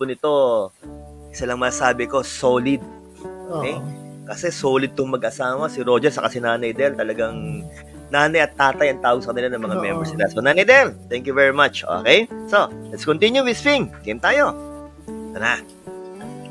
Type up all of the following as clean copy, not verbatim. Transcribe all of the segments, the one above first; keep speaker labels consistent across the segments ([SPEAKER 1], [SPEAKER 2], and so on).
[SPEAKER 1] nito, isa lang masabi ko, solid. Okay? Kasi solid tong mag-asawa, si Roger sa si Nanay Del, talagang nanay at tatay ang tawag sa kanila ng mga members nila. So, Nanay Del, thank you very much. Okay? So, let's continue with Sping. Game tayo. Ito na.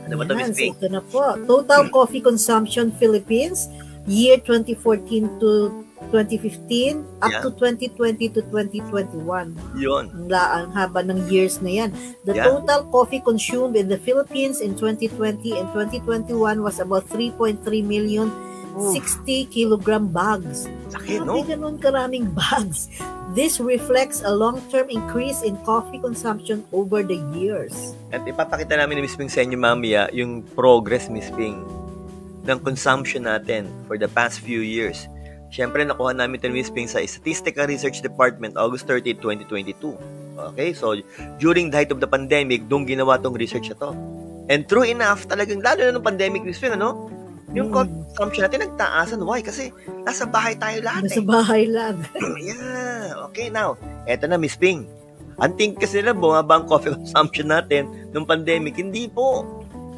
[SPEAKER 1] Ano ba ito, Miss Sping?
[SPEAKER 2] Ito na po. Total coffee consumption Philippines, year 2014 to 2015, up to 2020 to 2021.
[SPEAKER 1] Yun.
[SPEAKER 2] Ang haba ng years na yan. The total coffee consumed in the Philippines in 2020 and 2021 was about 3.3 million 60 kilogram bags.
[SPEAKER 1] Laki, no?
[SPEAKER 2] Ganun karaming bags. This reflects a long-term increase in coffee consumption over the years.
[SPEAKER 1] At ipapakita namin ni Miss Ping sa inyo mamaya yung progress, Miss Ping, ng consumption natin for the past few years. Siyempre, nakuha namin ito, Miss Ping, sa Statistical Research Department, August 30, 2022. Okay? So, during the height of the pandemic, doon ginawa tong research ito. And true enough, talagang, lalo na nung pandemic, Miss Ping, ano? Yung consumption natin nagtaasan. Why? Kasi nasa bahay tayo lahat.
[SPEAKER 2] Nasa bahay lang.
[SPEAKER 1] Yeah. Okay, now, eto na, Miss Ping. Anting kasi nila, bumaba ang coffee consumption natin nung pandemic. Hindi po.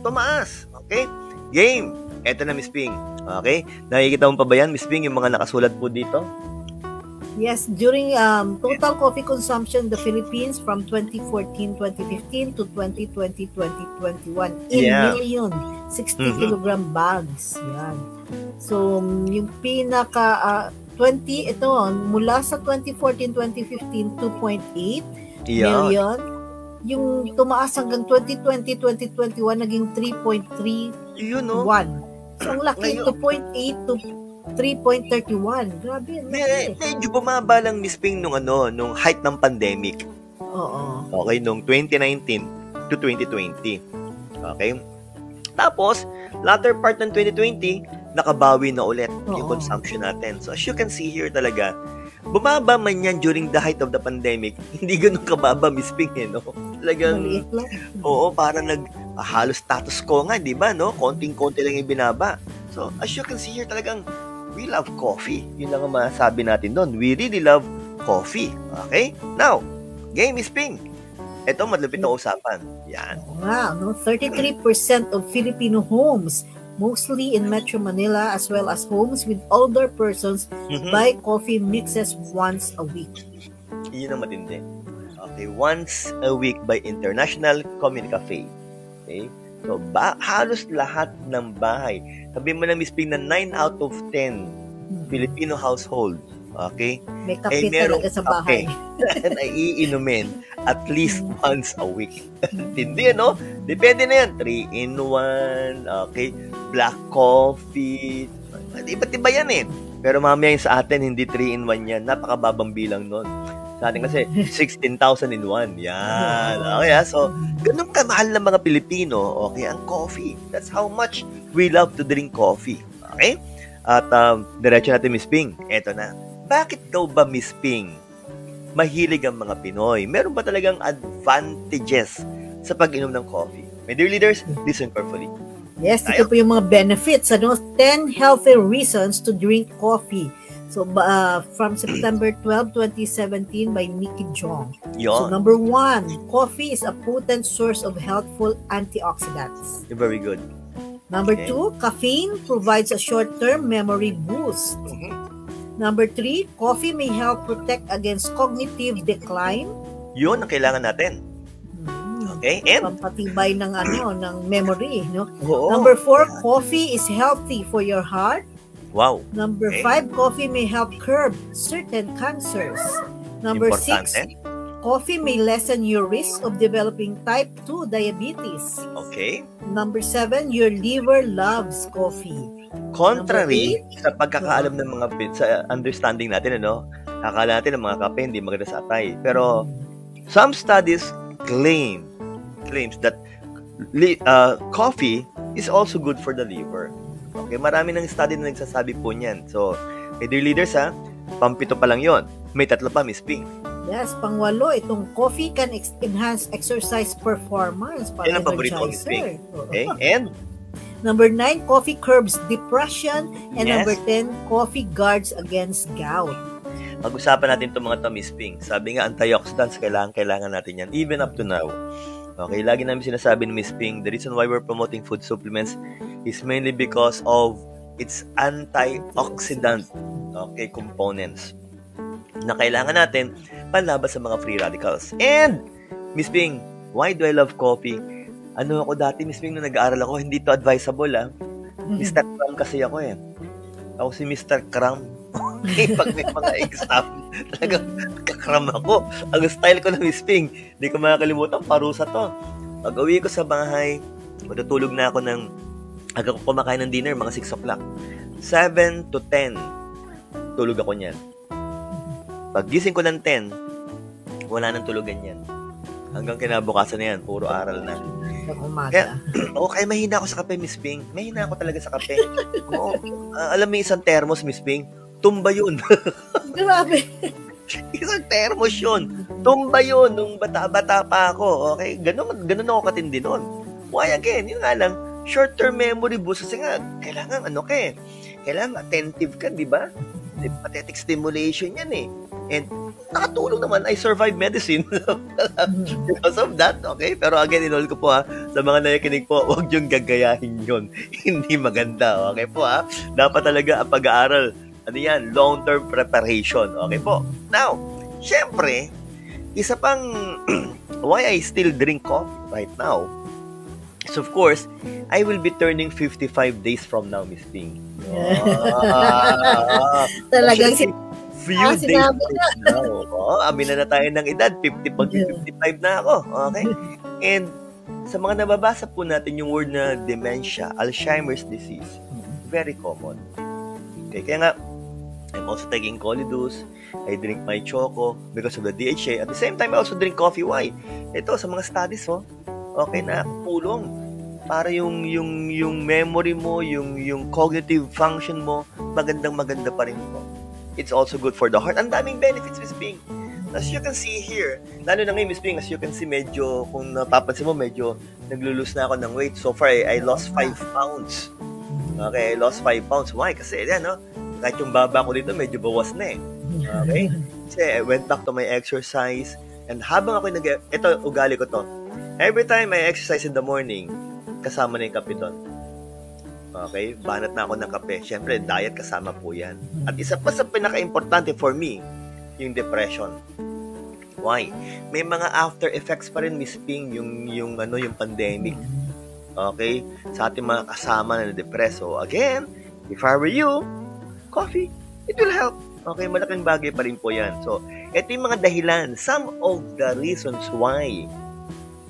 [SPEAKER 1] Tumaas. Okay? Game. Eto na, Miss Ping. Okay? Nakikita mo pa ba yan, Miss Ping, yung mga nakasulat po dito?
[SPEAKER 2] Yes, during total coffee consumption in the Philippines from 2014-2015 to 2020-2021 in million, 60 kilogram bags. Yan. So, yung pinaka 20, ito, mula sa 2014-2015, 2.8 million. Yung tumaas hanggang 2020-2021, naging 3.31. So, ang laki, 2.8 to 3.31. Grabe,
[SPEAKER 1] medyo bumaba lang, Miss Ping, nung height ng pandemic.
[SPEAKER 2] Oo.
[SPEAKER 1] Okay, nung 2019 to 2020. Okay? Tapos, latter part ng 2020, nakabawi na ulit yung consumption natin. So, as you can see here talaga, bumaba man yan during the height of the pandemic, hindi ganun kababa, Miss Ping, no? Talagang, parang halos status quo nga, di ba, no? Konting-konti lang yung binaba. So, as you can see here talagang, we love coffee. Yun lang ang masasabi natin doon. We really love coffee. Okay? Now, game is Ping. Ito, malupit na usapan. Yan.
[SPEAKER 2] Wow, no? 33% of Filipino homes, mostly in Metro Manila, as well as homes with older persons, buy coffee mixes once a week.
[SPEAKER 1] Yun ang matindi. Okay, once a week by International Community Cafe. Okay? So, halos lahat ng bahay. Sabihin mo na, Miss Ping, na 9 out of 10 Filipino household, okay?
[SPEAKER 2] May kape talaga sa bahay.
[SPEAKER 1] Na iinumin at least once a week. Hindi, no? Depende na yan. 3-in-1, okay? Black coffee. Iba't iba yan eh. Pero mamaya yung sa atin, hindi 3-in-1 yan. Napakababang bilang nun. Sa atin kasi, 16,000 in 1. Yan. Okay, so, ganun kamahal ng mga Pilipino, okay, ang coffee. That's how much we love to drink coffee. Okay? At, diretso natin, Miss Ping. Eto na. Bakit daw ba, Miss Ping, mahilig ang mga Pinoy? Meron ba talagang advantages sa pag-inom ng coffee? My dear leaders, listen carefully.
[SPEAKER 2] Yes, ito po yung mga benefits. 10 healthy reasons to drink coffee. So, from September 12, 2017 by Nikki Jong. So, number 1, coffee is a potent source of healthful antioxidants.
[SPEAKER 1] Very good.
[SPEAKER 2] Number 2, caffeine provides a short-term memory boost. Number 3, coffee may help protect against cognitive decline.
[SPEAKER 1] Yun ang kailangan natin. Okay, and?
[SPEAKER 2] Pampatibay ng, ng memory. No? Number 4, coffee is healthy for your heart.
[SPEAKER 1] Wow.
[SPEAKER 2] Number 5, coffee may help curb certain cancers. Number 6, coffee may lessen your risk of developing type 2 diabetes.
[SPEAKER 1] Okay.
[SPEAKER 2] Number 7, your liver loves coffee.
[SPEAKER 1] Contrary sa pagkakaalam ng mga sa understanding natin, akala natin ng mga kape hindi maganda sa atay. Pero some studies claims that coffee is also good for the liver. Okay, marami ng study na nagsasabi po niyan. So, dear leaders, pang-7 pa lang yon. May 3 pa, Miss Ping.
[SPEAKER 2] Yes, pang-8, itong coffee can enhance exercise performance.
[SPEAKER 1] Yan ang paborito ko, Miss Ping. Okay, and?
[SPEAKER 2] Number 9, coffee curbs depression. And number 10, coffee guards against gout.
[SPEAKER 1] Pag-usapan natin itong mga to, Miss Ping. Sabi nga, antioxidants, kailangan natin yan. Even up to now. Okay, lagi namin sinasabi ni Miss Ping, the reason why we're promoting food supplements is mainly because of its antioxidant components na kailangan natin panlaban sa mga free radicals. And, Miss Ping, why do I love coffee? Ano ako dati, Miss Ping, nung nag-aaral ako, hindi to advisable, Mr. Cram kasi ako Ako si Mr. Cram. Pag may mga exam, talagang kakram ako. Ang style ko na, Miss Ping, hindi ko makakalimutan, parusa to. Pag-uwi ko sa bahay, matutulog na ako aga ko kumakain ng dinner, mga 6 o'clock. 7 to 10, tulog ako niyan. Pag gising ko ng 10, wala nang tulugan yan. Hanggang kinabukasan na yan, puro aral na. Kaya mahina ako sa kape, Miss Ping. Mahina ako talaga sa kape. Alam mo isang thermos, Miss Ping, tumba yun.
[SPEAKER 2] Grabe.
[SPEAKER 1] Isang thermos yun. Tumba yun nung bata-bata pa ako. Okay? Ganun ako katindi nun. Why again? Yun nga lang, short-term memory boost. Kasi nga, kailangan kailangan attentive ka, di ba? Sympathetic stimulation yan And nakatulong naman, I survived medicine because of that, okay? Pero again, inol ko po sa mga nakikinig po, huwag yung gagayahin yun. Hindi maganda, okay po Dapat talaga ang pag-aaral, long-term preparation, okay po? Now, syempre, isa pang why I still drink coffee right now is, of course, I will be turning 55 days from now, Miss Ping.
[SPEAKER 2] Talagang
[SPEAKER 1] few days from now. Amin na tayo ng edad. 55 na ako. Okay? And sa mga nababasa po natin yung word na dementia, Alzheimer's disease, very common. Okay? Kaya nga, I'm also taking Colidus. I drink my choco because of the DHA. At the same time, I also drink coffee. Why? Ito, sa mga studies, okay na pulong para yung memory mo, yung cognitive function mo, maganda pa rin po. It's also good for the heart. Ang daming benefits, Miss Ping. As you can see here, lalo na ngayon, Miss Ping, as you can see, medyo, kung napapansin mo, medyo naglulose na ako ng weight. So far, I lost 5 pounds. Okay, I lost 5 pounds. Why? Kasi, kahit yung baba ko dito, medyo bawas na Okay? Kasi I went back to my exercise. And habang ako ito, ugali ko to. Every time I exercise in the morning, kasama na yung kape doon. Okay? Banat na ako ng kape. Siyempre, diet kasama po yan. At isa pa sa pinaka-importante for me, yung depression. Why? May mga after effects pa rin, Miss Ping, yung pandemic. Okay? Sa ating mga kasama na depressed. So, again, if I were you, coffee, it will help. Okay? Malaking bagay pa rin po yan. So, ito yung mga dahilan. Some of the reasons why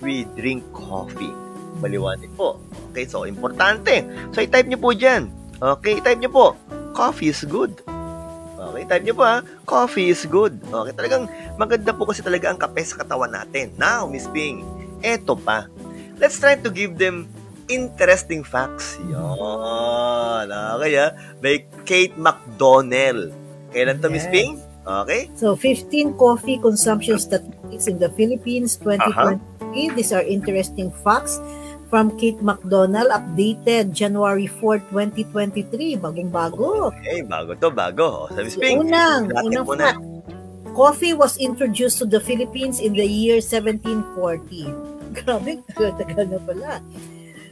[SPEAKER 1] we drink coffee. Maliwanag po. Okay, so importante. So, i-type nyo po dyan. Okay, i-type nyo po. Coffee is good. Okay, type nyo po Coffee is good. Okay, talagang maganda po kasi talaga ang kape sa katawan natin. Now, Miss Ping, eto pa. Let's try to give them interesting facts. Yan. Okay, by Kate McDonnell. Kailan to, Miss Ping? Okay.
[SPEAKER 2] So, 15 coffee consumption statistics in the Philippines 2023. These are interesting facts from Kate McDonnell, updated January 4, 2023. Bagong-bago.
[SPEAKER 1] Okay, bago. So, Miss Ping,
[SPEAKER 2] unang fact. Coffee was introduced to the Philippines in the year 1740. Grabe, tagal na pala.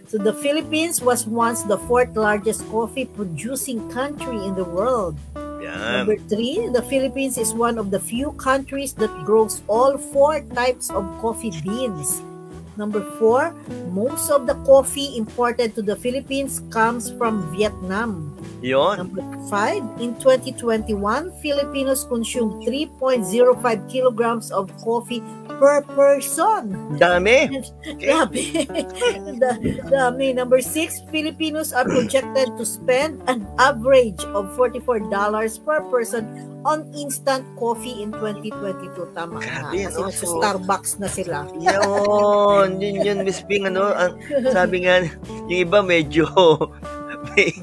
[SPEAKER 2] So, the Philippines was once the 4th largest coffee producing country in the world.
[SPEAKER 1] Yan.
[SPEAKER 2] Number 3, the Philippines is one of the few countries that grows all 4 types of coffee beans. Number 4, most of the coffee imported to the Philippines comes from Vietnam.
[SPEAKER 1] Yon.
[SPEAKER 2] Number 5, in 2021, Filipinos consumed 3.05 kilograms of coffee per person.
[SPEAKER 1] Dami.
[SPEAKER 2] Grabe. Dami. Number 6, Filipinos are projected to spend an average of $44 per person on instant coffee in 2022. Tama na. Kasi sa Starbucks na sila.
[SPEAKER 1] Yun, Miss Ping, sabi nga, yung iba medyo, may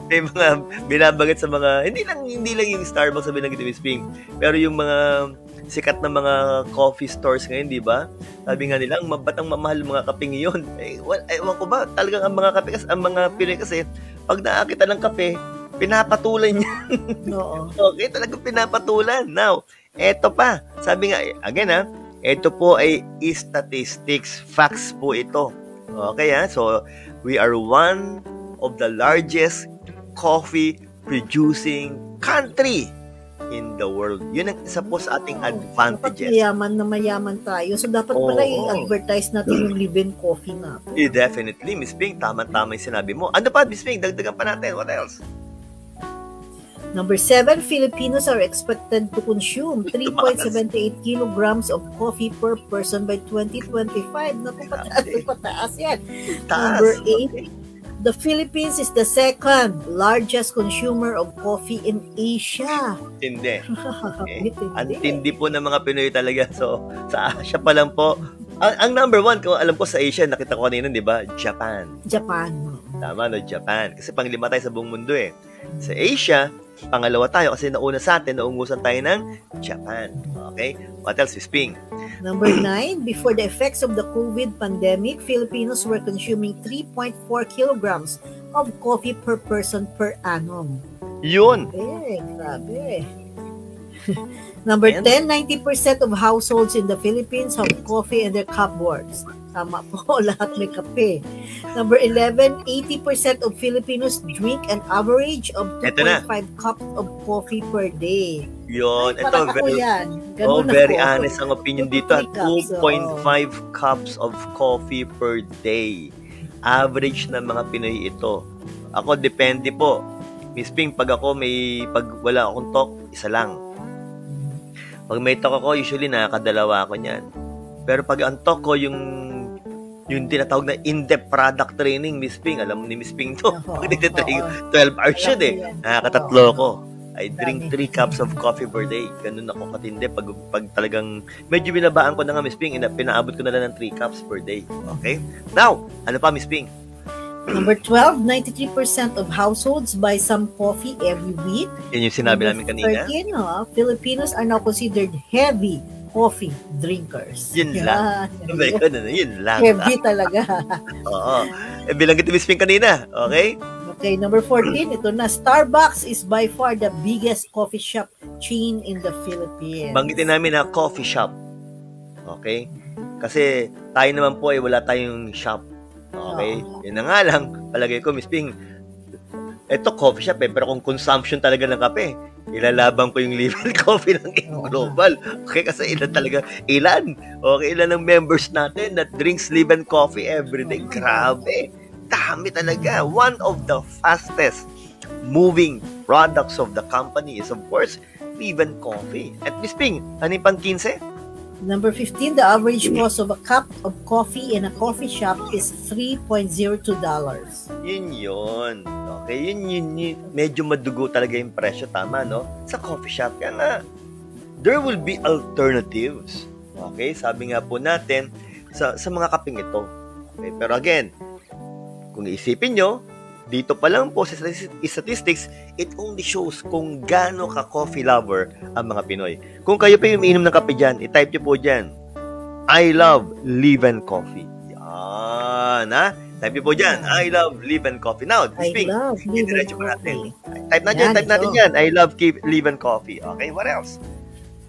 [SPEAKER 1] mga binabanggit sa mga, hindi lang yung Starbucks sabi ng Miss Ping, pero yung mga sikat na mga coffee stores ngayon, di ba? Sabi nga nila, batang mamahal mga kape ngayon. Ewan ko ba, talagang ang mga kape, ang mga Pinoy kasi, pag nakakita ng kape, pinapatulan niya.
[SPEAKER 2] Oo.
[SPEAKER 1] Okay, talagang pinapatulan. Now, eto pa, sabi nga, again Ito po ay statistics, facts po ito. Okay, ha? So, we are one of the largest coffee producing country in the world. Yun ang isa po sa ating advantages.
[SPEAKER 2] Dapat mayaman tayo. So, dapat pala i-advertise natin yung live-in coffee natin.
[SPEAKER 1] Definitely, Miss Ping. Tama-tama yung sinabi mo. Ano pa, Miss Ping? Dagdagan pa natin. What else?
[SPEAKER 2] Number 7, Filipinos are expected to consume 3.78 kilograms of coffee per person by 2025. Naku, pataas yan. Number 8, the Philippines is the second largest consumer of coffee in Asia.
[SPEAKER 1] Hindi. Ang tindi po ng mga Pinoy talaga. So, sa Asia pa lang po. Ang number 1, kung alam ko sa Asia, nakita ko kanina, di ba? Japan. Tama, no? Japan. Kasi panglima tayo sa buong mundo eh. Sa Asia, pangalawa tayo kasi nauna sa atin, naungusan tayo ng Japan. Okay? What else is Ping?
[SPEAKER 2] Number 9, before the effects of the COVID pandemic, Filipinos were consuming 3.4 kilograms of coffee per person per annum.
[SPEAKER 1] Yun!
[SPEAKER 2] Grabe. Number 10, 90% of households in the Philippines have coffee in their cupboards. Tama po, lahat may kape. Number 11, 80% of Filipinos drink an average of 2.5 cups of coffee per day.
[SPEAKER 1] Yun, ito very honest ang opinion dito. 2.5 cups of coffee per day. Average ng mga Pinoy ito. Ako, depende po. Miss Ping, pag wala akong talk, isa lang. Pag may talk ako, usually nakakadalawa ako niyan. Pero pag ang talk ko, yung tinatawag na in-depth product training, Miss Ping. Alam mo ni Miss Ping to. Pag nagtitrain 12 hours yun eh. Nakakatatlo ko. I drink 3 cups of coffee per day. Ganun ako katindi. Pag talagang medyo binabaan ko na nga, Miss Ping, pinaabot ko na lang ng 3 cups per day. Okay? Now, ano pa, Miss Ping?
[SPEAKER 2] Number 12, 93% of households buy some coffee every week.
[SPEAKER 1] Yan yung sinabi namin kanina.
[SPEAKER 2] 13, Filipinos are now considered heavy coffee drinkers.
[SPEAKER 1] Yun lang. Yun lang.
[SPEAKER 2] Heavy talaga.
[SPEAKER 1] Oo. Bilang kita Miss Ping kanina. Okay?
[SPEAKER 2] Okay, number 14, ito na. Starbucks is by far the biggest coffee shop chain in the Philippines.
[SPEAKER 1] Banggitin namin na coffee shop. Okay? Kasi tayo naman po ay wala tayong shop. Okay? Yun na nga lang. Palagay ko, Miss Ping, ito coffee shop pero kung consumption talaga ng kape, ilalaban ko yung live-in coffee ng global. Okay, kasi ilan? Okay, ilan ang members natin that drinks live-in coffee every day? Grabe. Dami talaga. One of the fastest moving products of the company is, of course, live-in coffee. At Miss Ping, ano yung pang 15?
[SPEAKER 2] Number 15, the average cost of a cup of coffee in a coffee shop is $3.02.
[SPEAKER 1] Yun. Okay, yun. Medyo madugo talaga yung presyo, tama, no? Sa coffee shop. Kaya nga, there will be alternatives. Okay, sabi nga po natin, sa mga kaping ito. Okay, pero again, kung iisipin nyo, dito pa lang po sa statistics, it only shows kung gaano ka-coffee lover ang mga Pinoy. Kung kayo pa yung umiinom ng kape dyan, i-type nyo po dyan, I love live-in coffee. Yan, ha? Type nyo po dyan, I love live-in coffee. Now, speak.
[SPEAKER 2] I love live-in coffee.
[SPEAKER 1] Type natin dyan, I love live-in coffee. Okay, what else?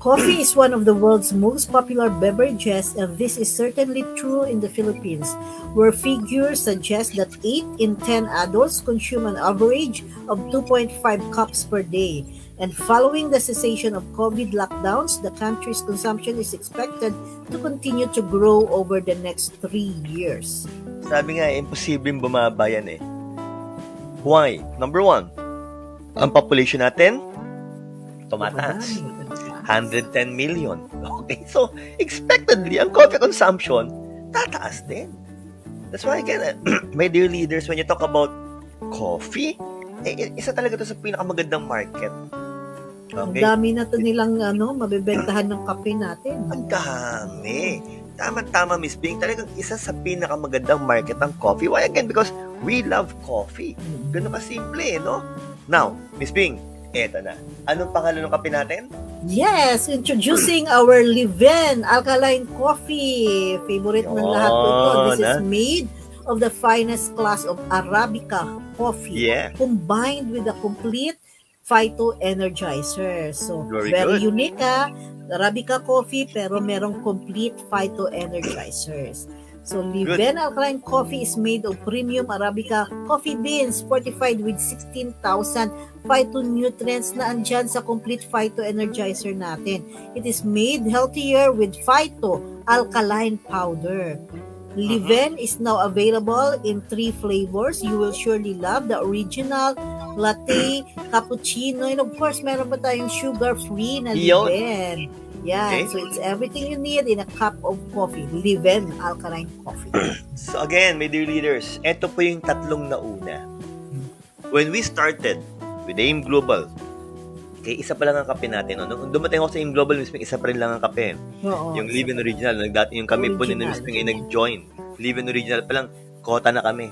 [SPEAKER 2] Coffee is one of the world's most popular beverages, and this is certainly true in the Philippines, where figures suggest that 8 in 10 adults consume an average of 2.5 cups per day. And following the cessation of COVID lockdowns, the country's consumption is expected to continue to grow over the next 3 years.
[SPEAKER 1] Sabi nga, imposibleng bumaba yan eh. Why? Number 1, ang population natin, tumataas. 110 million. Okay, so expectedly, ang coffee consumption tataas din. That's why, again, my dear leaders, when you talk about coffee, isa talaga to sa pinakamagandang market. Okay?
[SPEAKER 2] Ang dami na to nilang mabibentahan ng kape natin.
[SPEAKER 1] Ang dami. Tama-tama, Miss Ping. Talagang isa sa pinakamagandang market ang coffee. Why? Again, because we love coffee. Ganun ka simple, no? Now, Miss Ping, eto na. Anong pangalan ng kape natin?
[SPEAKER 2] Yes, introducing our Liven alkaline coffee. Favorite ng lahat po ito. This is made of the finest class of Arabica coffee, combined with a complete Phyto Energizer. So, very unique Arabica coffee pero merong complete Phyto Energizers. So, Liven Alkaline Coffee is made of premium Arabica coffee beans fortified with 16,000 phytonutrients na andyan sa complete Phyto Energizer natin. It is made healthier with Phyto Alkaline Powder. Liven is now available in 3 flavors. You will surely love the original, latte, cappuccino, and of course, meron pa tayong sugar-free na Liven. Yeah, okay. So it's everything you need in a cup of coffee. Liven Alkaline Coffee.
[SPEAKER 1] So again, my dear leaders, ito po yung tatlong nauna. When we started with AIM Global, okay, isa pa lang ang kape natin. Nung dumating ako sa AIM Global, mismo isa pa rin lang ang kape. Oo. Yung Liven Original, yung kami po ni mismo ay nag-join. Liven Original pa lang, kota na kami.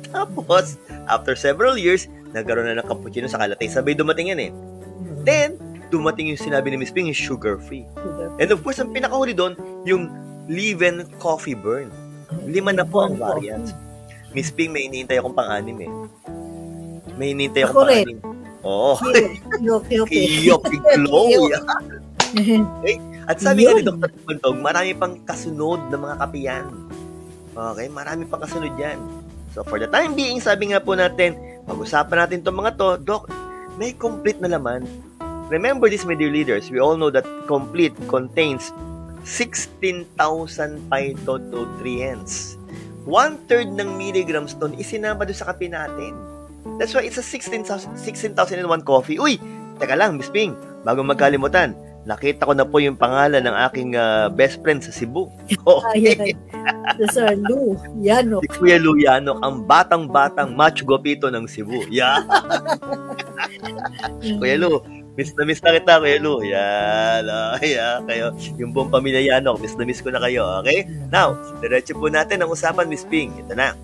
[SPEAKER 1] Tapos, after several years, nagkaroon na ng cappuccino sa latte. Sabay dumating yan eh. Then, dumating yung sinabi ni Miss Ping, yung sugar-free. And of course, ang pinakahuli doon, yung Liven Coffee Burn. 5 na po ang variants. Miss Ping, may hinihintay akong pang-anim eh. May hinihintay akong pang-anim. Oo. Glow. Okay? At sabi nga ni Dr. Puntog, marami pang kasunod na mga kapiyan. Okay? Marami pang kasunod yan. So, for the time being, sabi nga po natin, pag-usapan natin itong mga to, Doc, may complete na laman. Remember this, my dear leaders, we all know that complete contains 16,000 phytonutrients. 1/3 ng milligrams doon isinama doon sa kape natin. That's why it's a 16,000 in one coffee. Uy, teka lang, Miss Ping, bago magkalimutan, nakita ko na po yung pangalan ng aking best friend sa Cebu.
[SPEAKER 2] Okay. Sir Lou Yanok.
[SPEAKER 1] Si Kuya Lou Yanok, ang batang-batang macho gopito ng Cebu. Yeah. Kuya Lou, miss na kita, Kuya Lou. Yan. Kayo, yung buong pamilya Yanok, miss na miss ko na kayo. Okay? Now, diretso po natin ang usapan, Miss Ping. Ito na.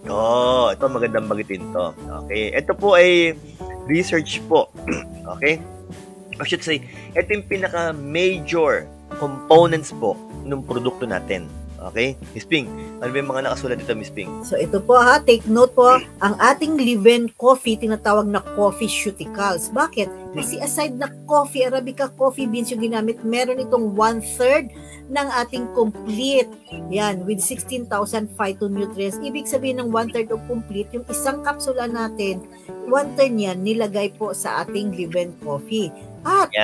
[SPEAKER 1] Ito magandang bagitin to. Okay? Ito po ay research po. Okay? I should say, ito yung pinaka-major components po ng produkto natin. Okay? Miss Ping, ano ba yung mga nakasulat dito, Miss Ping?
[SPEAKER 2] So, ito po take note po, ang ating Liven coffee, tinatawag na coffee cuticles. Bakit? Kasi aside na coffee, Arabica coffee beans yung ginamit, meron itong 1/3 ng ating complete. Yan, with 16,000 phytonutrients. Ibig sabihin ng 1/3 of complete, yung isang kapsula natin, 1/3 niyan nilagay po sa ating Liven coffee. At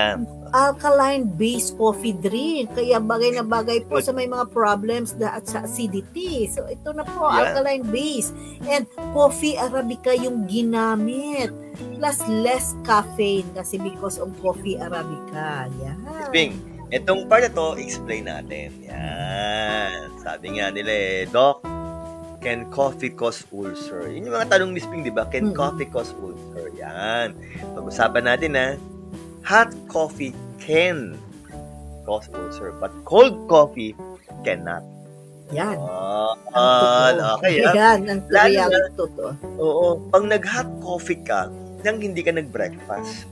[SPEAKER 2] alkaline-based coffee drink. Kaya bagay na bagay po sa may mga problems at sa acidity. So, ito na po, alkaline-based. And coffee Arabica yung ginamit. Plus, less caffeine kasi because of coffee Arabica. Yan.
[SPEAKER 1] Ping, itong part na to, explain natin. Yan. Sabi nga nila Doc, can coffee cause ulcer? Yun yung mga tanong, Miss Ping, di ba? Can coffee cause ulcer? Yan. Pag-usapan natin hot coffee can cause ulcer, but cold coffee cannot.
[SPEAKER 2] Yan.
[SPEAKER 1] Okay.
[SPEAKER 2] Yan, ang reality to.
[SPEAKER 1] Oo. Pag nag-hot coffee ka, nang hindi ka nag-breakfast,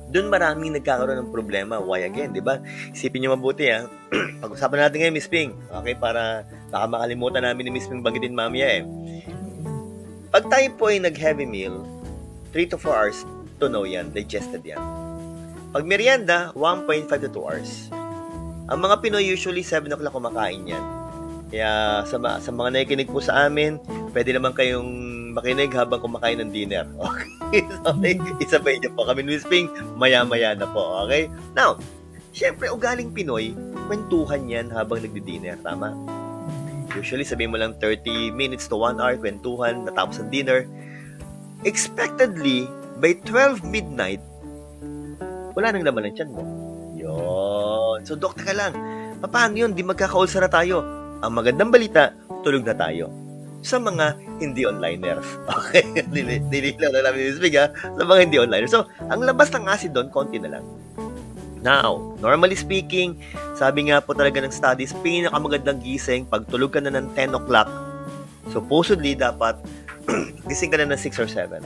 [SPEAKER 1] doon maraming nagkakaroon ng problema. Why again, di ba? Isipin nyo mabuti, Pag-usapan natin ngayon, Miss Ping. Okay, para baka makalimutan namin ni Miss Ping banggitin mamaya Pag tayo po ay nag-heavy meal, 3 to 4 hours, tunaw yan, digested yan. Pag merienda, 1.5 to 2 hours. Ang mga Pinoy usually 7 o'clock kumakain yan. Kaya sa mga nakikinig po sa amin, pwede naman kayong makinig habang kumakain ng dinner. Okay? So, isabay niyo po kami, Miss Ping, maya-maya na po. Okay? Now, syempre, ugaling Pinoy, kwentuhan yan habang nagdi-dinner. Tama? Usually, sabihin mo lang 30 minutes to 1 hour, kwentuhan, natapos ang dinner. Expectedly, by 12 midnight, wala nang laman ng tiyan mo. Yun. So, Dok, teka lang. Paano yun? Di magkaka-ulcer na tayo. Ang magandang balita, tulog na tayo. Sa mga hindi onliners. Okay? Dinilaw na namin yung speak, sa mga hindi onliners. So, ang labas ng acid doon, konti na lang. Now, normally speaking, sabi nga po talaga ng studies, pinakamagandang gising, pag tulog ka na ng 10 o'clock, supposedly, dapat gising ka na ng 6 or 7.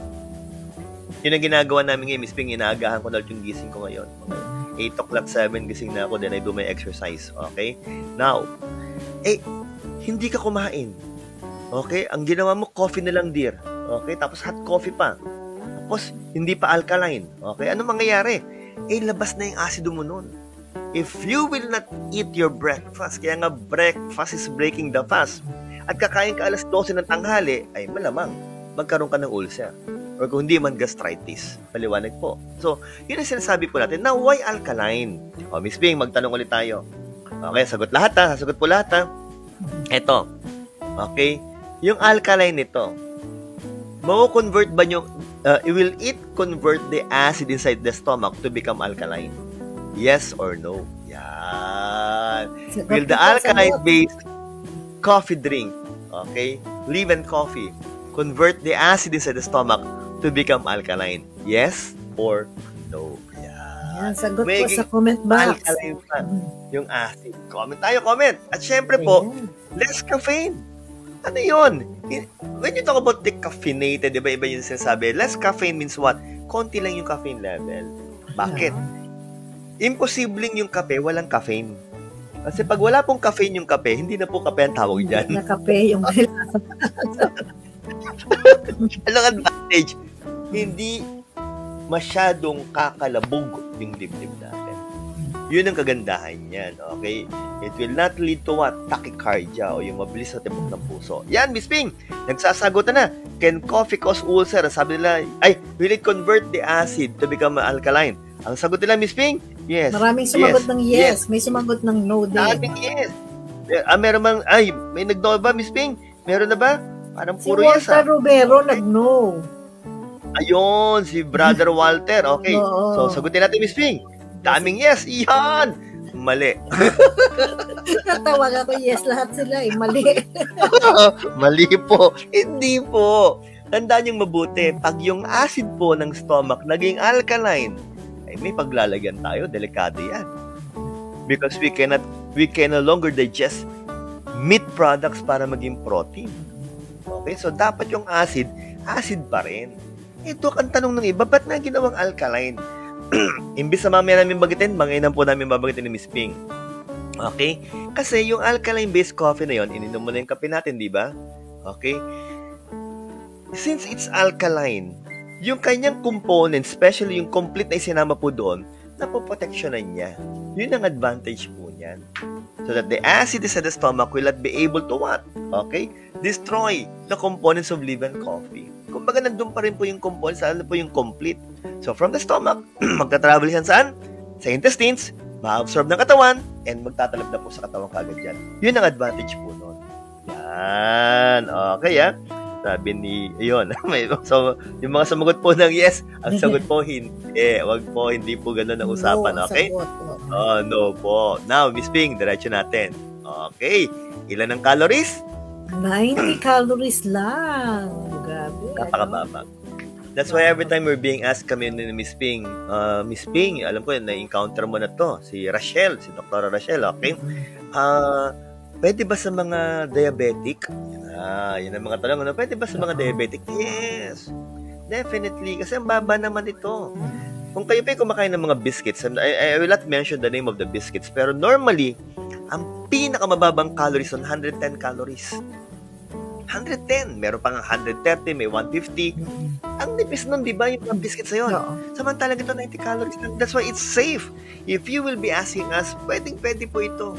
[SPEAKER 1] Yun ang ginagawa namin ngayon, Miss Ping, inaagahan ko na yung gising ko ngayon. 8 o'clock, 7, gising na ako, then I do my exercise. Okay? Now, hindi ka kumain. Okay? Ang ginawa mo, coffee na lang, dear. Okay? Tapos hot coffee pa. tapos hindi pa alkaline. Okay? Ano mangyayari? Labas na yung asido mo nun. If you will not eat your breakfast, kaya nga breakfast is breaking the fast, at kakain ka alas 12 ng tanghali, ay malamang magkaroon ka ng ulcer. Or kung hindi man, gastritis. Paliwanag po. So, yun ang sinasabi po natin. Now, why alkaline? Miss Bing, magtanong ulit tayo. Okay, sagot lahat ha. Sagot po lahat ha. Eto. Okay. Yung alkaline nito, convert ba nyo, will it convert the acid inside the stomach to become alkaline? Yes or no? Yan. Will the alkaline-based coffee drink, okay, leave-in coffee, convert the acid inside the stomach to become alkaline? Yes or no?
[SPEAKER 2] Yan, sagot po sa comment box.
[SPEAKER 1] Alkaline pa yung acid. Comment tayo, comment. At syempre po, less caffeine. Ano yun? When you talk about decaffeinated, di ba iba yung sinasabi? Less caffeine means what? Konti lang yung caffeine level. Bakit? Imposibleng yung kape, walang caffeine. Kasi pag wala pong caffeine yung kape, hindi na po kape ang tawag dyan.
[SPEAKER 2] Hindi na kape yung
[SPEAKER 1] Anong advantage? Hindi masyadong kakalabog yung dibdib natin. Yun ang kagandahan niyan, okay? It will not lead to what? Tachycardia o yung mabilis na tibok ng puso. Yan, Miss Ping, nagsasagot na. Can coffee cause ulcer? Sabi nila, will it convert the acid to become alkaline? Ang sagot nila, Miss Ping, yes.
[SPEAKER 2] Maraming sumagot ng yes. May sumagot ng no din.
[SPEAKER 1] Maraming yes. Meron mang, may nag-no ba, Miss Ping? Meron na ba? Parang puro yes.
[SPEAKER 2] Si Walter Romero nag-no.
[SPEAKER 1] Ayun, si Brother Walter. Okay. So, sagutin natin, Miss Ping. Daming yes. Iyan! Mali.
[SPEAKER 2] Natawag ako, yes, lahat sila mali.
[SPEAKER 1] Mali po. Hindi po. Tandaan yung mabuti. Pag yung acid po ng stomach naging alkaline, may paglalagyan tayo, delikado yan. Because we can no longer digest meat products para maging protein. Okay, so dapat yung acid pa rin. Ito ang tanong ng iba, ba't na ginawang alkaline? Imbis na mamaya namin bagitin, po namin babagitin ni Miss Ping. Okay? Kasi yung alkaline-based coffee na yon, ininom mo na yung kape natin, di ba? Okay? Since it's alkaline, yung kanyang component, especially yung complete na isinama po doon, napoproteksyonan niya. Yun ang advantage po niyan. So that the acid inside the stomach will not be able to what? Okay? Destroy the components of leaven coffee. Kumbaga, nandun pa rin po yung components, ano po yung complete. So from the stomach, magta-travel yan saan? Sa intestines, ma-absorb ng katawan, and magtatalab na po sa katawan kagad yan. Yun ang advantage po nun. Yan. Okay, Sabi ni, yun. So, yung mga sumagot po ng yes, ang sagot po hindi. Wag po, hindi po ganun ang usapan, okay? No po. Now, Miss Ping, diretso natin. Okay. Ilan ang calories?
[SPEAKER 2] 90 calories lang. Grabe.
[SPEAKER 1] Napakababa. That's why every time we're being asked kami ni Miss Ping, alam ko, na-encounter mo na to, si Rachel, si Dr. Rachel, okay? Pwede ba sa mga diabetic? Yun ang mga tanong. Pwede ba sa mga diabetic? Yes. Definitely. Kasi ang baba naman ito. Kung kayo pa kumakain ng mga biscuits, I will not mention the name of the biscuits, pero normally, ang pinakamababang calories on 110 calories. 110. Meron pang 130, may 150. Ang nipis nun, di ba, yung mga biscuits na yun? Samantalang ito 90 calories lang. That's why it's safe. If you will be asking us, pwede po ito.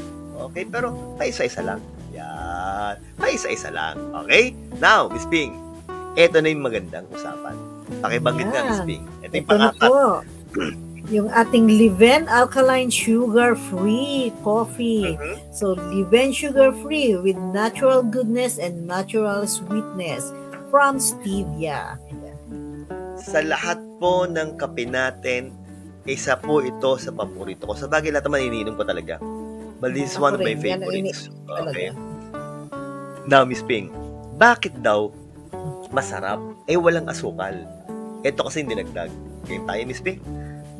[SPEAKER 1] Okay? Pero, paisa-isa lang. Yan. Paisa-isa lang. Okay? Now, Miss Ping, eto na yung magandang usapan. Pakibanggit na, Miss Ping. Ito yung pangapat.
[SPEAKER 2] Yung ating leaven alkaline sugar-free coffee. So, leaven sugar-free with natural goodness and natural sweetness from stevia.
[SPEAKER 1] Sa lahat po ng kape natin, isa po ito sa paborito ko. Sa bagay lahat naman iniinom ko talaga. But this is one of my favorites. Okay. Now, Miss Ping, bakit daw masarap? Walang asukal. Ito kasi dinagdag. Game tayo, Miss Ping.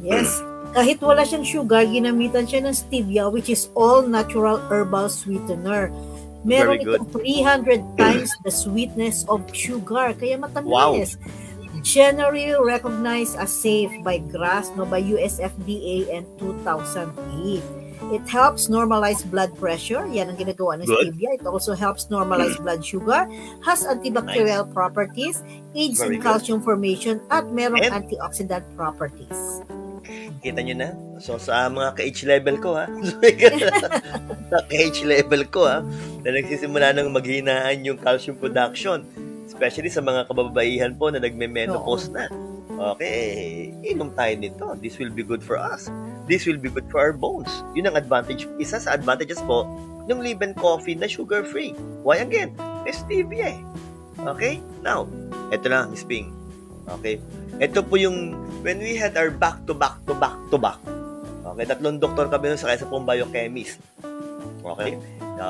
[SPEAKER 2] Yes. Kahit wala siyang sugar, ginamitan siya ng stevia, which is all natural herbal sweetener. Meron itong 300 times the sweetness of sugar. Kaya matamis. Wow. Generally recognized as safe by GRAS, by US FDA and 2008. It helps normalize blood pressure. Yan ang ginagawa ng stevia. It also helps normalize blood sugar. Has antibacterial properties, aids in calcium formation, at merong antioxidant properties.
[SPEAKER 1] Kita nyo na? So, sa mga ka-H level ko, sa ka-H level ko, na nagsisimula nang maghinaan yung calcium production, especially sa mga kababaihan po na nagme-menopause na. Okay, inom tayo nito. This will be good for us. This will be good for our bones. Yun ang advantage. Isa sa advantages po ng Live & Coffee na sugar-free. Why again? Stevia. Okay? Now, eto na, Miss Ping. Okay? Ito po yung when we had our back-to-back. Okay? 3 doktor kami nun sa isa pong biochemist. Okay?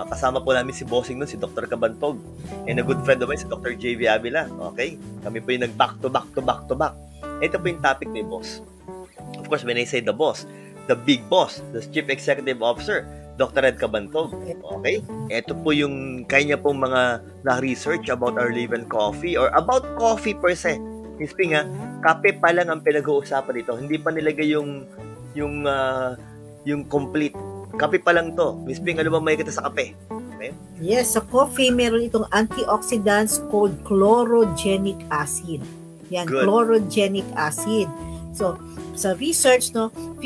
[SPEAKER 1] Kasama po namin si Bossing nun, si Dr. Cabantog. And a good friend of mine, si Dr. J.V. Avila. Okay? Kami po yung nag-back-to-back. Ito po yung topic ni boss. Of course, when I say the boss, the big boss, the Chief Executive Officer, Dr. Ed Cabantog. Okay? Ito po yung kanya pong mga na-research about our Live & Coffee or about coffee per se. Miss Ping, kape pa lang ang pinag-uusapan dito. Hindi pa nilagay yung complete. Kape pa lang to. Miss Ping, ano ba may kita sa kape? Okay?
[SPEAKER 2] Yes, sa coffee, meron itong antioxidants called chlorogenic acid. Yan, good. Chlorogenic acid. So, sa research, 50%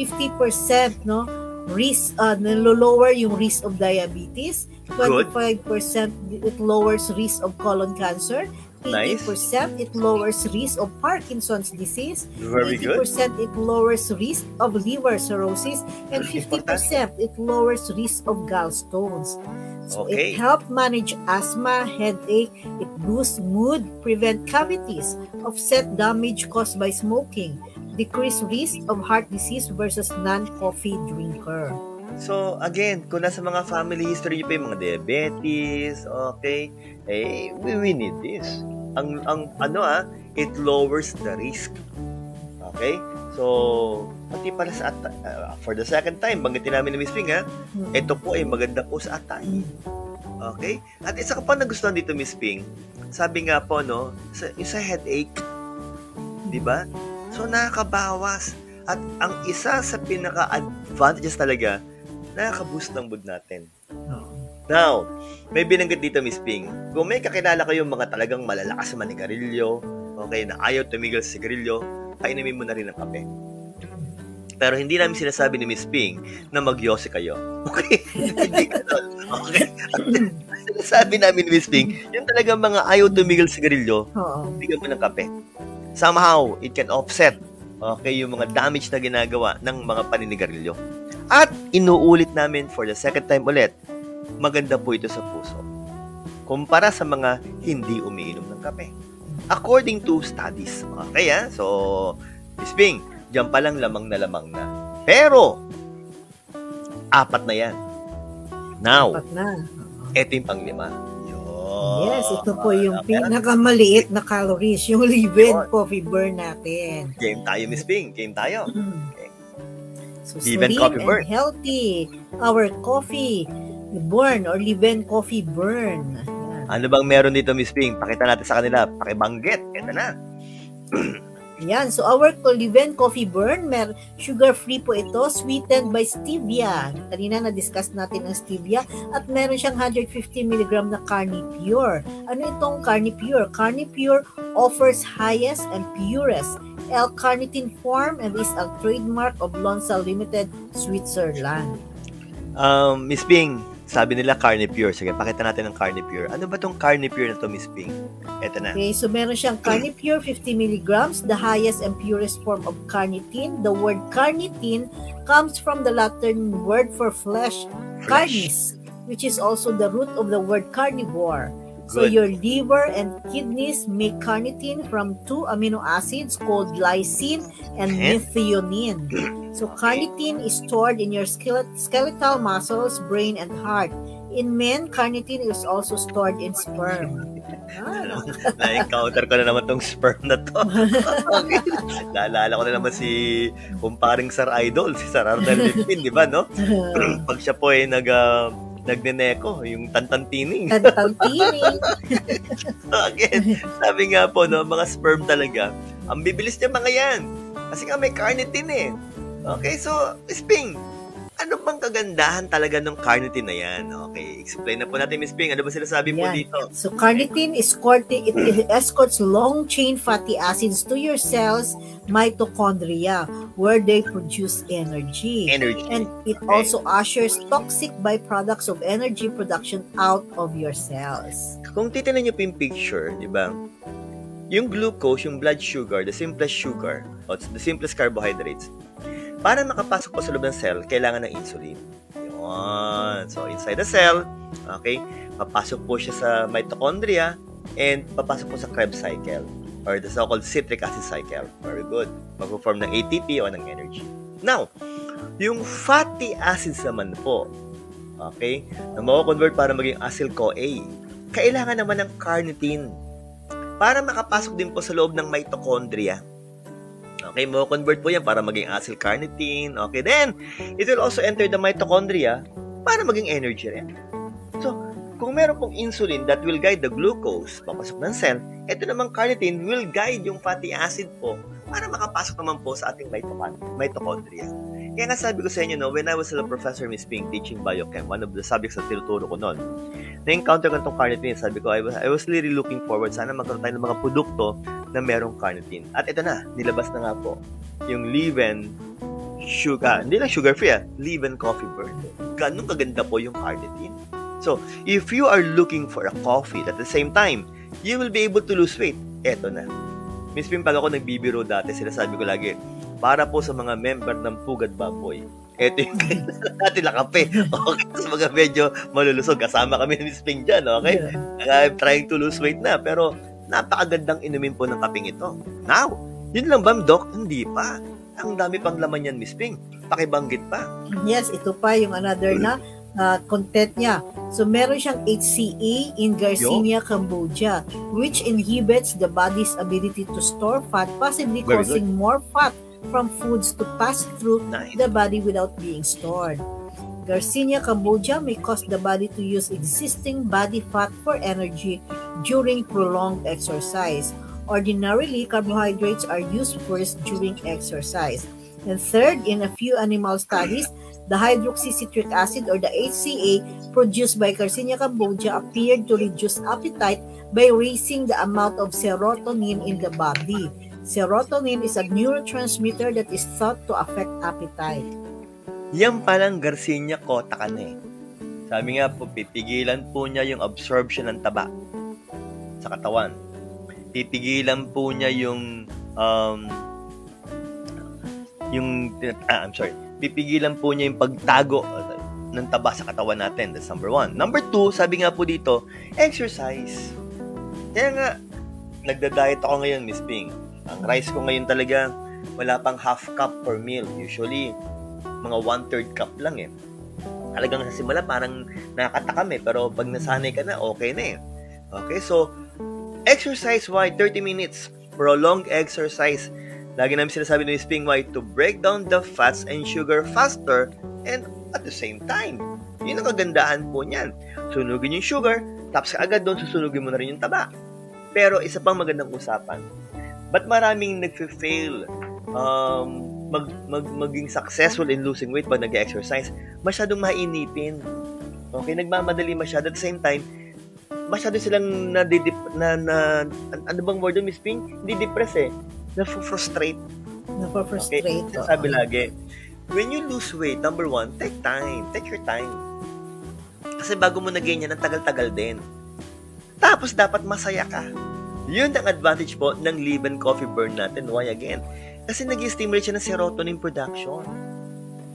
[SPEAKER 2] risk, nilo-lower yung risk of diabetes. 25% it lowers risk of colon cancer. 80% it lowers risk of Parkinson's disease.
[SPEAKER 1] Very
[SPEAKER 2] 80% it lowers risk of liver cirrhosis, and 50% it lowers risk of gallstones. So it helps manage asthma, headache, it boosts mood, prevent cavities, offset damage caused by smoking, decrease risk of heart disease versus non-coffee drinker.
[SPEAKER 1] So, again, kung nasa mga family history nyo pa yung mga diabetes, okay, we need this. It lowers the risk. Okay? So, pati pala sa for the second time, banggitin namin ni Miss Ping, ito po ay maganda po sa atay. Okay? At isa ka pa nagustuhan dito, Miss Ping, sabi nga po, sa headache, di ba? So, nakakabawas. At ang isa sa pinaka-advantages talaga, nakaka-boost ng mood natin. Now, may binanggit dito, Miss Ping. Kung may kakilala kayong mga talagang malalakas sa manigarilyo, okay, na ayaw tumigil sa sigarilyo, painumin mo na rin ng kape. Pero hindi namin sinasabi ni Miss Ping na magyose kayo. Okay? Hindi ganun. Okay? Sinasabi namin ni Miss Ping, yung talagang mga ayaw tumigil sa sigarilyo, bigyan mo ng kape. Somehow, it can offset yung mga damage na ginagawa ng mga paninigarilyo. At inuulit namin for the second time ulit, maganda po ito sa puso kumpara sa mga hindi umiinom ng kape. According to studies. Okay, So, Miss Ping, dyan pa lang lamang na. Pero, 4 na yan. Now, ito yung pang-5.
[SPEAKER 2] Yes, ito po yung pinakamaliit na calories, yung Live & Coffee Burn natin.
[SPEAKER 1] Game tayo, Miss Ping. Game tayo. Okay.
[SPEAKER 2] So, Live & Coffee Burn. Healthy. Our coffee burn or Live & Coffee Burn.
[SPEAKER 1] Ano bang meron dito, Miss Ping? Pakita natin sa kanila. Pakibanggit. Ito na.
[SPEAKER 2] Yan. So, our Live & Coffee Burn, sugar-free po ito, sweetened by stevia. Kanina na-discuss natin ang stevia. At meron siyang 150 mg na Carni Pure. Ano itong Carni Pure? Carni Pure offers highest and purest L-carnitine form and is a trademark of Lonsal Limited, Switzerland.
[SPEAKER 1] Miss Ping, sabi nila Carni Pure. Sige, pakita natin ang Carni Pure. Ano ba tong Carni Pure na to, Miss Ping? Eto na.
[SPEAKER 2] Okay, so meron siyang Carni Pure 50 mg, the highest and purest form of carnitine. The word carnitine comes from the Latin word for flesh. Carnis, which is also the root of the word carnivore. So your liver and kidneys make carnitine from 2 amino acids called lysine and methionine. So carnitine is stored in your skeletal muscles, brain, and heart. In men, carnitine is also stored in sperm.
[SPEAKER 1] Na-encounter ko na naman tong sperm na to. Okay. Naalala ko na naman si kumparing Sir Idol, si Sir Arnel Lipin, di ba, no? Pag siya po ay nagneneko, yung tantantining. Again, sabi nga po, mga sperm talaga, ang bibilis niya mga yan. Kasi nga may carnitine eh. Okay, so, Miss Ping, ano bang kagandahan talaga ng carnitine na yan? Okay, explain na po natin, Miss Ping. Ano ba sinasabi mo dito?
[SPEAKER 2] So, carnitine is it escorts long-chain fatty acids to your cells, mitochondria, where they produce energy. And it also ushers toxic byproducts of energy production out of your cells.
[SPEAKER 1] Kung titignan niyo po yung picture, di ba? Yung glucose, yung blood sugar, the simplest sugar, or the simplest carbohydrates, para makapasok po sa loob ng cell, kailangan ng insulin. Yun. So, inside the cell, okay, papasok po siya sa mitochondria and papasok po sa Krebs cycle or the so-called citric acid cycle. Very good. Mag-form ng ATP o ng energy. Now, yung fatty acids naman po, okay, na mako-convert para maging acyl-CoA, kailangan naman ng carnitine para makapasok din po sa loob ng mitochondria. Okay, mo-convert po yan para maging acyl-carnitine. Okay, then, it will also enter the mitochondria para maging energy rin. So, kung meron pong insulin that will guide the glucose papasok ng cell, ito namang carnitine will guide yung fatty acid po para makapasok naman po sa ating mitochondria. Kaya nga sabi ko sa inyo, no, when I was a professor, Miss Ping, teaching biochem, one of the subjects na tinuturo ko noon, na-encounter ko itong carnitine. Sabi ko, I was really looking forward. Sana magkaroon tayo ng mga produkto na merong carnitine. At ito na, nilabas na nga po, yung leave-in sugar, hindi lang sugar-free, leave-in coffee burn. Ganun kaganda po yung carnitine. So, if you are looking for a coffee at the same time, you will be able to lose weight. Eto na. Miss Ping, pag ako nagbibiro dati, sinasabi ko lagi, para po sa mga member ng Pugad Baboy, ito yung natin na kape. Okay, sa mga medyo malulusog. Kasama kami ni Miss Ping dyan, okay? I'm trying to lose weight na, pero napakagandang inumin po ng kapeng ito. Now, yun lang ba, Doc? Hindi pa. Ang dami pang laman yan, Miss Ping. Pakibanggit pa.
[SPEAKER 2] Yes, ito pa yung another na content niya. So, meron siyang HCA in Garcinia cambogia, which inhibits the body's ability to store fat, possibly causing more fat from foods to pass through the body without being stored. Garcinia cambogia may cause the body to use existing body fat for energy during prolonged exercise. Ordinarily, carbohydrates are used first during exercise. And third, in a few animal studies, the hydroxycitric acid or the HCA produced by Garcinia cambogia appeared to reduce appetite by raising the amount of serotonin in the body. Serotonin is a neurotransmitter that is thought to affect appetite.
[SPEAKER 1] Yan palang Garcinia kota ka na eh. Sabi nga po, pipigilan po niya yung absorption ng taba sa katawan. Pipigilan po niya pipigilan po niya yung pagtago ng taba sa katawan natin. That's number 1. Number 2, sabi nga po dito, exercise. Kaya nga, nagda-diet ako ngayon, Miss Ping. Ang rice ko ngayon talaga, wala pang half cup per meal. Usually, mga 1/3 cup lang eh. Talagang sa simula, parang nakakatakam eh. Pero pag nasanay ka na, okay na eh. Okay, so, exercise, why? 30 minutes. Prolonged exercise. Lagi namin sinasabi ni Miss Ping, why? To break down the fats and sugar faster and at the same time. Yun ang kagandahan po niyan. Sunugin yung sugar, tapos agad doon susunugin mo na rin yung taba. Pero isa pang magandang usapan. Ba't maraming nagfe-fail maging successful in losing weight pag nag-exercise? Masyadong mainipin. Okay, nagmamadali masyado. At the same time, masyado silang ano bang word doon, Miss Ping? Hindi depress eh. Na-frustrate.
[SPEAKER 2] Na-frustrate.
[SPEAKER 1] Okay, sabi lagi, when you lose weight, number 1, take time. Take your time. Kasi bago mo na-gain yan, ang tagal-tagal din. Tapos, dapat masaya ka. Yun ang advantage po ng leave-in coffee burn natin. Why again? Kasi nag-stimulate siya ng serotonin production.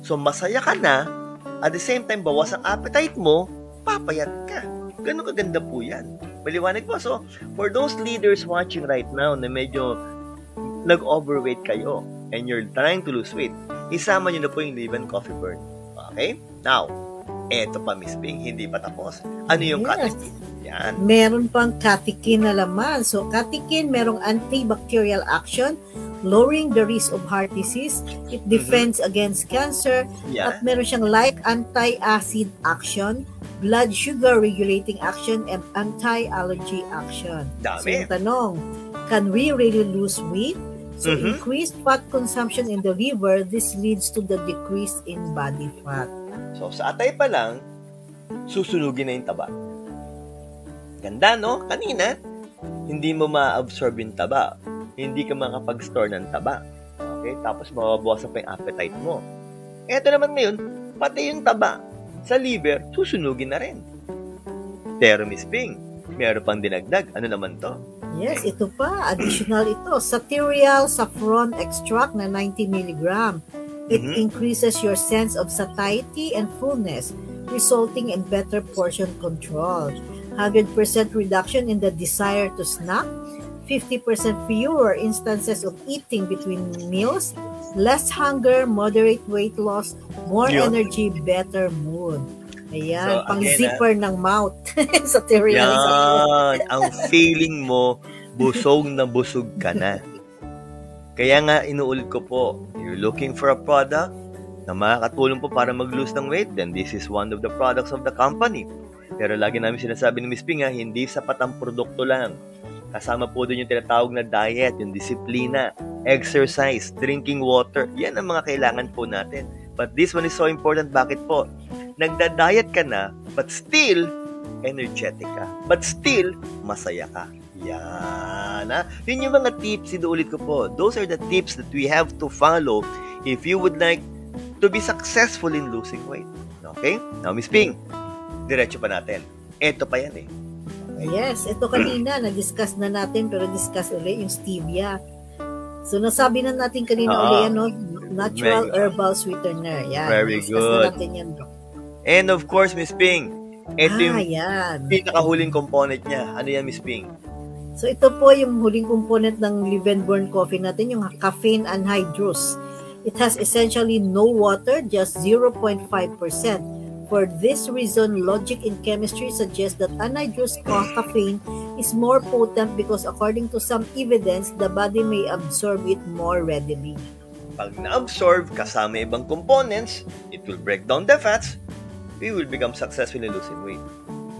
[SPEAKER 1] So, masaya ka na, at the same time, bawas ang appetite mo, papayat ka. Ganun kaganda po yan. Maliwanag po. So, for those leaders watching right now na medyo nag-overweight kayo and you're trying to lose weight, isama nyo na po yung leave-in coffee burn. Okay? Now, eto pa, Miss Ping, hindi pa tapos. Ano yung catechin? Yan.
[SPEAKER 2] Meron pang catechin na laman. So, catechin, merong antibacterial action, lowering the risk of heart disease, it defends against cancer, at meron siyang like anti-acid action, blood sugar regulating action, and anti-allergy action.
[SPEAKER 1] Dami.
[SPEAKER 2] So, yung tanong, can we really lose weight? So, increased fat consumption in the liver, this leads to the decrease in body fat.
[SPEAKER 1] So, sa atay pa lang, susunugin na yung taba. Ganda, no? Kanina, hindi mo ma-absorb yung taba. Hindi ka makapag-store ng taba. Okay? Tapos, mababawasan pa yung appetite mo. Eto naman ngayon, pati yung taba sa liver, susunugin na rin. Pero, Miss Ping, meron pang dinagdag. Ano naman to?
[SPEAKER 2] Yes, ito pa. Additional ito. Satyrial saffron extract na 90 mg. It increases your sense of satiety and fullness, resulting in better portion control. 100% reduction in the desire to snack, 50% fewer instances of eating between meals, less hunger, moderate weight loss, more energy, better mood. Ayan, so, pang-zipper ng mouth. Satyrial saffron.
[SPEAKER 1] Ang feeling mo, busog na busog ka na. Kaya nga, inuulit ko po, you're looking for a product na makakatulong po para mag-lose ng weight, then this is one of the products of the company. Pero lagi namin sinasabi ni Miss Ping, hindi sapat ang produkto lang. Kasama po doon yung tinatawag na diet, yung disiplina, exercise, drinking water. Yan ang mga kailangan po natin. But this one is so important. Bakit po? Nagda-diet ka na, but still, energetic ka. But still, masaya ka. Yan, ha? Yun yung mga tips, inuulit ko po. Those are the tips that we have to follow if you would like to be successful in losing weight. Okay? Now, Miss Ping, diretso pa natin. Ito pa yan eh.
[SPEAKER 2] Yes, ito kanina, na-discuss na natin, pero discuss ulit yung stevia. So, nasabi na natin kanina ulit, natural herbal sweetener. Yan,
[SPEAKER 1] very good. Na natin yan, bro. And of course, Miss Ping, ito yung pinakahuling component niya. Ano yan, Miss Ping?
[SPEAKER 2] So, ito po yung huling component ng Live and Burn coffee natin, yung caffeine anhydrous. It has essentially no water, just 0.5%. For this reason, logic in chemistry suggests that anhydrous caffeine is more potent because according to some evidence, the body may absorb it more readily.
[SPEAKER 1] Pag na-absorb kasama ibang components, it will break down the fats, we will become successful in losing weight.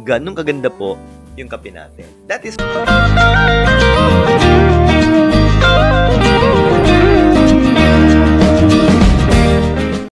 [SPEAKER 1] Ganun kaganda po yung kape natin. That is